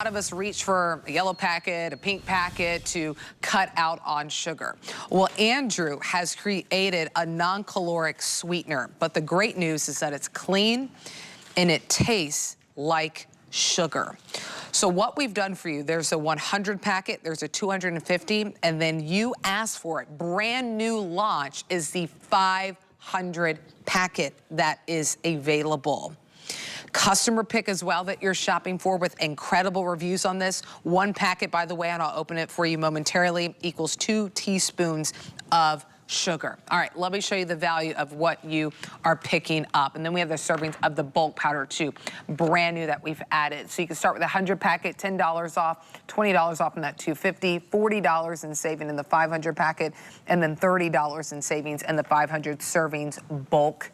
A lot of us reach for a yellow packet, a pink packet to cut out on sugar. Well, Andrew has created a non-caloric sweetener, but the great news is that it's clean and it tastes like sugar. So what we've done for you, there's a 100 packet, there's a 250, and then you asked for it. Brand new launch is the 500 packet that is available. Customer pick as well that you're shopping for with incredible reviews on this. One packet, by the way, and I'll open it for you momentarily, equals 2 teaspoons of sugar. All right, let me show you the value of what you are picking up. And then we have the servings of the bulk powder too, brand new that we've added. So you can start with a 100 packet, $10 off, $20 off in that 250, $40 in saving in the 500 packet, and then $30 in savings in the 500 servings bulk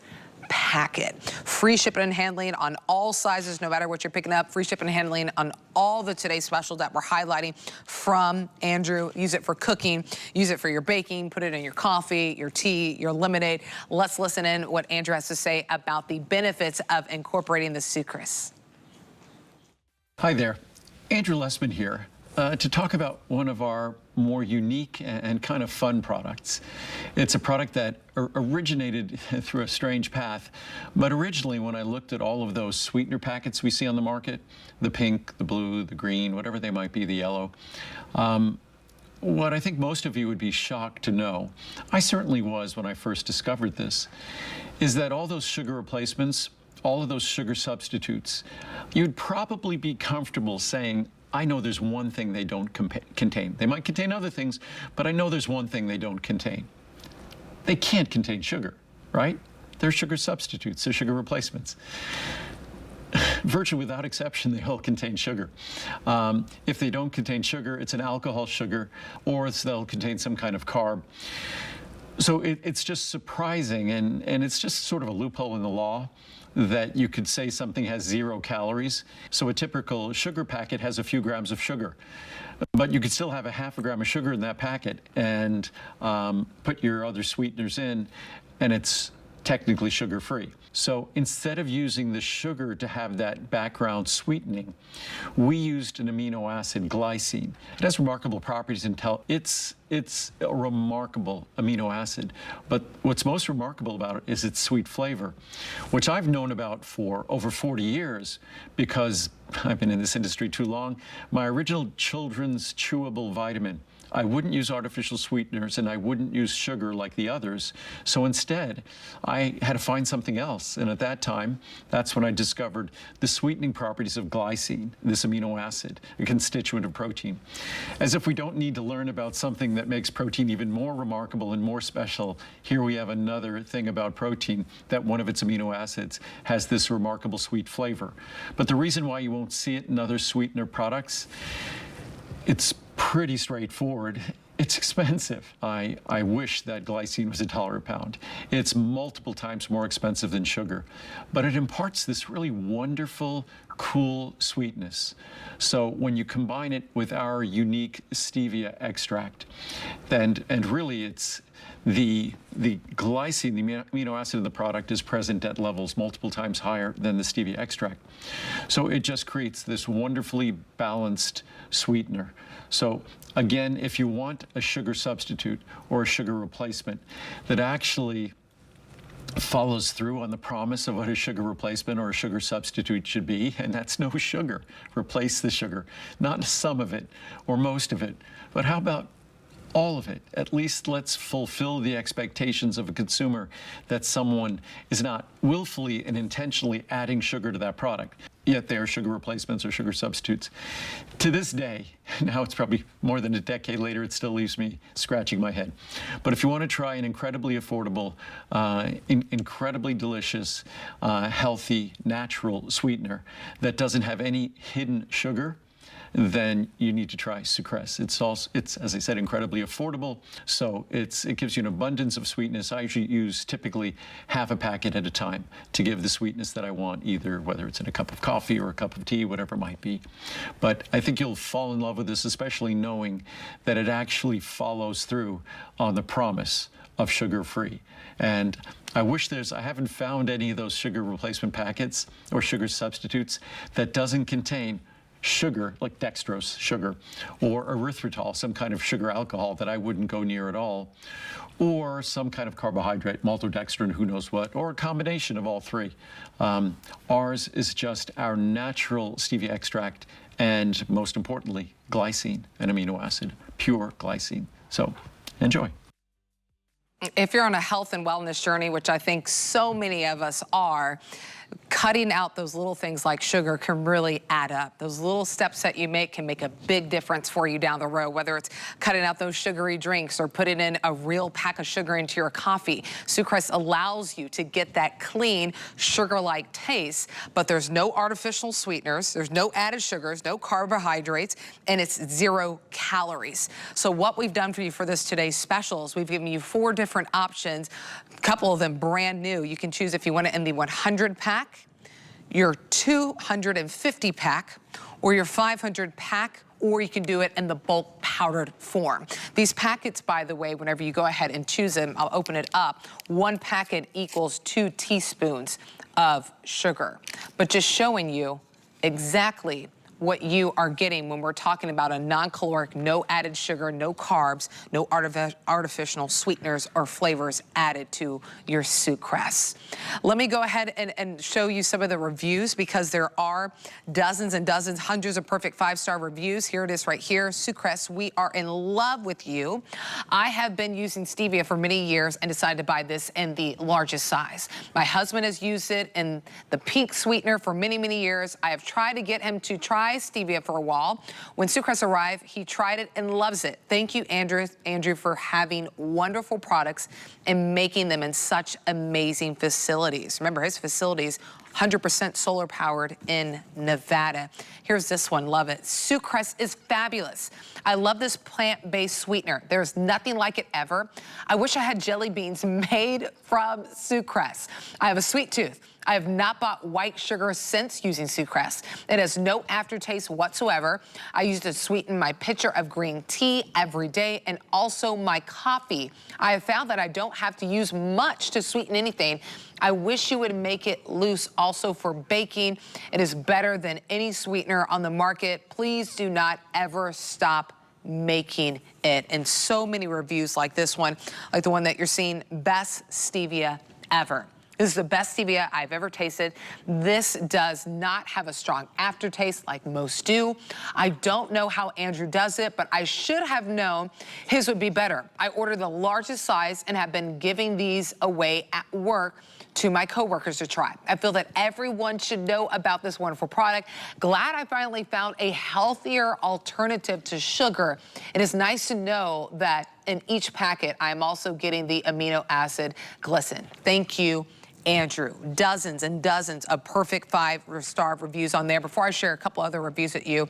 packet. Free shipping and handling on all sizes, no matter what you're picking up. Free shipping and handling on all the today's specials that we're highlighting from Andrew. Use it for cooking, use it for your baking, put it in your coffee, your tea, your lemonade. Let's listen in what Andrew has to say about the benefits of incorporating the Sucress. Hi there, Andrew Lessman here to talk about one of our more unique and kind of fun products. It's a product that originated through a strange path, but originally when I looked at all of those sweetener packets we see on the market, the pink, the blue, the green, whatever they might be, the yellow, what I think most of you would be shocked to know, I certainly was when I first discovered this, is that all those sugar replacements, all of those sugar substitutes, you'd probably be comfortable saying, I know there's one thing they don't contain. They might contain other things, but I know there's one thing they don't contain. They can't contain sugar, right? They're sugar substitutes, they're sugar replacements. Virtually without exception, they all contain sugar. If they don't contain sugar, it's an alcohol sugar, or they'll contain some kind of carb. So it's just surprising, and it's just sort of a loophole in the law that you could say something has 0 calories. So a typical sugar packet has a few grams of sugar, but you could still have a half a gram of sugar in that packet and put your other sweeteners in, and it's technically sugar-free. So instead of using the sugar to have that background sweetening, we used an amino acid, glycine. It has remarkable properties until it's a remarkable amino acid. But what's most remarkable about it is its sweet flavor, which I've known about for over 40 years because I've been in this industry too long. My original children's chewable vitamin, I wouldn't use artificial sweeteners and I wouldn't use sugar like the others. So instead, I had to find something else. And at that time, that's when I discovered the sweetening properties of glycine, this amino acid, a constituent of protein. As if we don't need to learn about something that makes protein even more remarkable and more special, here we have another thing about protein, that one of its amino acids has this remarkable sweet flavor. But the reason why you won't see it in other sweetener products, it's pretty straightforward. It's expensive. I wish that glycine was $1 a pound. It's multiple times more expensive than sugar, but it imparts this really wonderful, cool sweetness. So when you combine it with our unique stevia extract, and really it's the glycine, the amino acid in the product, is present at levels multiple times higher than the stevia extract. So it just creates this wonderfully balanced sweetener. So again, if you want a sugar substitute or a sugar replacement that actually follows through on the promise of what a sugar replacement or a sugar substitute should be, and that's no sugar. Replace the sugar, not some of it or most of it, but how about all of it? At least let's fulfill the expectations of a consumer that someone is not willfully and intentionally adding sugar to that product, yet they are sugar replacements or sugar substitutes. To this day, now it's probably more than a decade later, it still leaves me scratching my head. But if you want to try an incredibly affordable, incredibly delicious, healthy, natural sweetener that doesn't have any hidden sugar, then you need to try Sucress. It's, as I said, incredibly affordable, so it gives you an abundance of sweetness. I usually use typically half a packet at a time to give the sweetness that I want, either whether it's in a cup of coffee or a cup of tea, whatever it might be. But I think you'll fall in love with this, especially knowing that it actually follows through on the promise of sugar-free. And I haven't found any of those sugar replacement packets or sugar substitutes that doesn't contain sugar, like dextrose sugar, or erythritol, some kind of sugar alcohol that I wouldn't go near at all, or some kind of carbohydrate, maltodextrin, who knows what, or a combination of all three. Ours is just our natural stevia extract and, most importantly, glycine, an amino acid, pure glycine. So enjoy. If you're on a health and wellness journey, which I think so many of us are, cutting out those little things like sugar can really add up. Those little steps that you make can make a big difference for you down the road, whether it's cutting out those sugary drinks or putting in a real pack of sugar into your coffee. Sucress allows you to get that clean, sugar-like taste, but there's no artificial sweeteners, there's no added sugars, no carbohydrates, and it's 0 calories. So what we've done for you for this today's special is we've given you 4 different options, a couple of them brand new. You can choose if you want it in the 100 pack, your 250 pack, or your 500 pack, or you can do it in the bulk powdered form. These packets, by the way, whenever you go ahead and choose them, I'll open it up, 1 packet equals 2 teaspoons of sugar. But just showing you exactly what you are getting when we're talking about a non-caloric, no added sugar, no carbs, no artificial sweeteners or flavors added to your Sucress. Let me go ahead and show you some of the reviews, because there are dozens and dozens, hundreds of perfect 5-star reviews. Here it is right here. Sucress, we are in love with you. I have been using Stevia for many years and decided to buy this in the largest size. My husband has used it in the pink sweetener for many, many years. I have tried to get him to try Stevia for a while. When Sucress arrived, he tried it and loves it. Thank you, Andrew, for having wonderful products and making them in such amazing facilities. Remember, his facilities 100% solar powered in Nevada. Here's this one, love it. Sucress is fabulous. I love this plant-based sweetener. There's nothing like it ever. I wish I had jelly beans made from Sucress. I have a sweet tooth. I have not bought white sugar since using Sucress. It has no aftertaste whatsoever. I use it to sweeten my pitcher of green tea every day and also my coffee. I have found that I don't have to use much to sweeten anything. I wish you would make it loose also for baking. It is better than any sweetener on the market. Please do not ever stop making it. And so many reviews like this one, like the one that you're seeing, best stevia ever. This is the best stevia I've ever tasted. This does not have a strong aftertaste like most do. I don't know how Andrew does it, but I should have known his would be better. I ordered the largest size and have been giving these away at work to my coworkers to try. I feel that everyone should know about this wonderful product. Glad I finally found a healthier alternative to sugar. It is nice to know that in each packet, I'm also getting the amino acid glycine. Thank you, Andrew. Dozens and dozens of perfect 5-star reviews on there. Before I share a couple other reviews with you,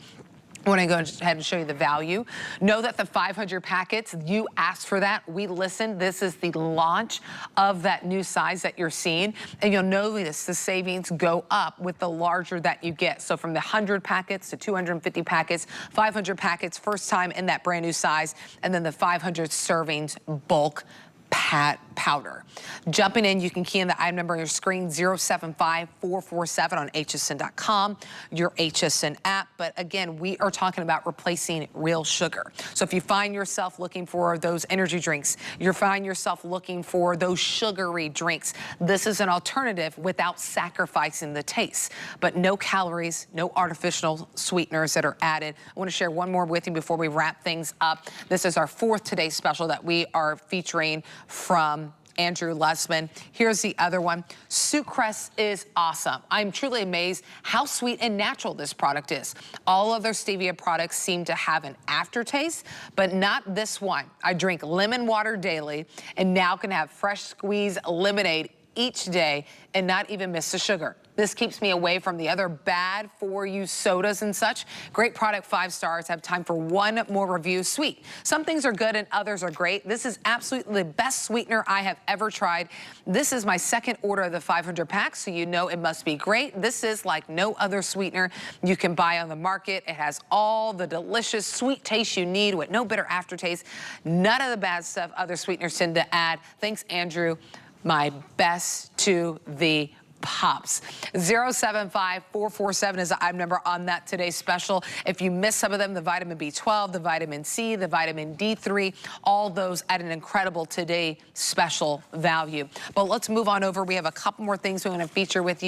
I want to go ahead and show you the value. Know that the 500 packets, you asked for that. We listened. This is the launch of that new size that you're seeing. And you'll notice the savings go up with the larger that you get. So from the 100 packets to 250 packets, 500 packets, first time in that brand new size, and then the 500 servings bulk powder. Jumping in, you can key in the item number on your screen, 075447 on hsn.com, your HSN app. But again, we are talking about replacing real sugar. So if you find yourself looking for those energy drinks, you find yourself looking for those sugary drinks, this is an alternative without sacrificing the taste. But no calories, no artificial sweeteners that are added. I want to share one more with you before we wrap things up. This is our 4th Today special that we are featuring from Andrew Lessman. Here's the other one. Sucress is awesome. I'm truly amazed how sweet and natural this product is. All other stevia products seem to have an aftertaste, but not this one. I drink lemon water daily and now can have fresh squeezed lemonade each day and not even miss the sugar. This keeps me away from the other bad for you sodas and such. Great product, 5 stars. Have time for one more review. Sweet. Some things are good and others are great. This is absolutely the best sweetener I have ever tried. This is my 2nd order of the 500 pack, so you know it must be great. This is like no other sweetener you can buy on the market. It has all the delicious sweet taste you need with no bitter aftertaste. None of the bad stuff other sweeteners tend to add. Thanks, Andrew. My best to the pops. 075-447 is the item number on that today's special. If you miss some of them, the vitamin B12, the vitamin C, the vitamin D3, all those at an incredible today special value. But let's move on over. We have a couple more things we want to feature with you.